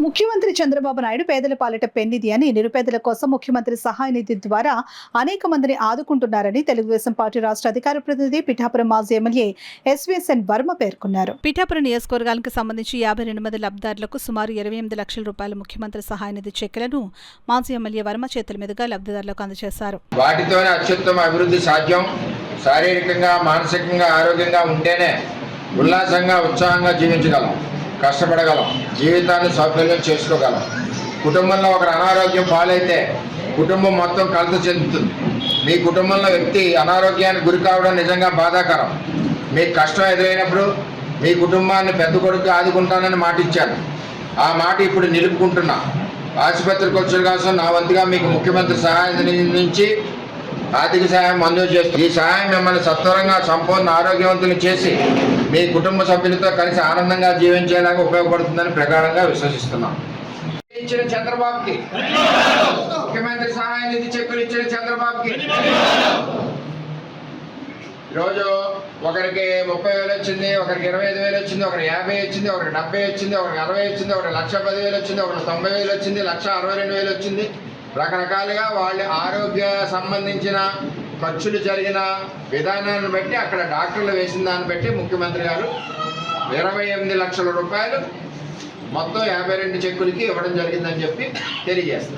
ముఖ్యమంత్రి చంద్రబాబు నాయుడు పేదల పాలిట పెన్నిధి అని నిరుపేదల కోసం ముఖ్యమంత్రి సహాయ నిధి ద్వారా అనేక మందిని ఆదుకుంటున్నారని తెలుగుదేశం పార్టీ రాష్ట్ర అధికార ప్రతినిధి పిఠాపురం మాజీ ఎమ్మెల్యే ఎస్వీఎస్ఎన్ వర్మ పేర్కొన్నారు. పిఠాపురం నియోజకవర్గానికి సంబంధించి 52 మంది లబ్ధిదారులకు సుమారు 28 లక్షల రూపాయల ముఖ్యమంత్రి సహాయ నిధి చెక్కులను మాజీ ఎమ్మెల్యే వర్మ చేతుల మీదుగా లబ్ధిదారులకు అందజేశారు. వాటితోనే అత్యుత్తమ అభివృద్ధి సాధ్యం. శారీరకంగా మానసికంగా ఆరోగ్యంగా ఉంటేనే ఉల్లాసంగా ఉత్సాహంగా జీవించగలం, కష్టపడగలం, జీవితాన్ని సౌకర్యం చేసుకోగలం. కుటుంబంలో ఒకరు అనారోగ్యం పాలైతే కుటుంబం మొత్తం కలత చెందుతుంది. మీ కుటుంబంలో వ్యక్తి అనారోగ్యానికి గురి కావడం నిజంగా బాధాకరం. మీకు కష్టం ఎదురైనప్పుడు మీ కుటుంబాన్ని పెద్ద కొడుకు ఆదుకుంటానని మాట ఇచ్చాను. ఆ మాట ఇప్పుడు నిలుపుకుంటున్నా. ఆసుపత్రి ఖర్చుల కోసం నా వంతుగా మీకు ముఖ్యమంత్రి సహాయ నిధి నుంచి ఆర్థిక సహాయం మంజూరు చేస్తుంది. ఈ సహాయం మిమ్మల్ని సత్వరంగా సంపూర్ణ ఆరోగ్యవంతులు చేసి మీ కుటుంబ సభ్యులతో కలిసి ఆనందంగా జీవించేలాగా ఉపయోగపడుతుందని ప్రగాఢంగా విశ్వసిస్తున్నాం. ఇచ్చిన చంద్రబాబుకి, ముఖ్యమంత్రి సహాయ నిధి చెక్కులు ఇచ్చిన చంద్రబాబుకి ఈరోజు ఒకరికి 30,000 వచ్చింది, ఒకరికి 25,000 వచ్చింది, ఒకరికి 50 వచ్చింది, ఒకరికి 70 వచ్చింది, ఒకరికి 60 వచ్చింది, ఒకరికి 1,10,000 వచ్చింది, ఒకరికి 90,000 వచ్చింది, 1,62,000 వచ్చింది. రకరకాలుగా వాళ్ళ ఆరోగ్య సంబంధించిన ఖర్చులు జరిగిన విధానాన్ని బట్టి అక్కడ డాక్టర్లు వేసిన దాన్ని బట్టి ముఖ్యమంత్రి గారు 28 లక్షల రూపాయలు మొత్తం 52 చెక్కులకి ఇవ్వడం జరిగిందని చెప్పి తెలియజేస్తారు.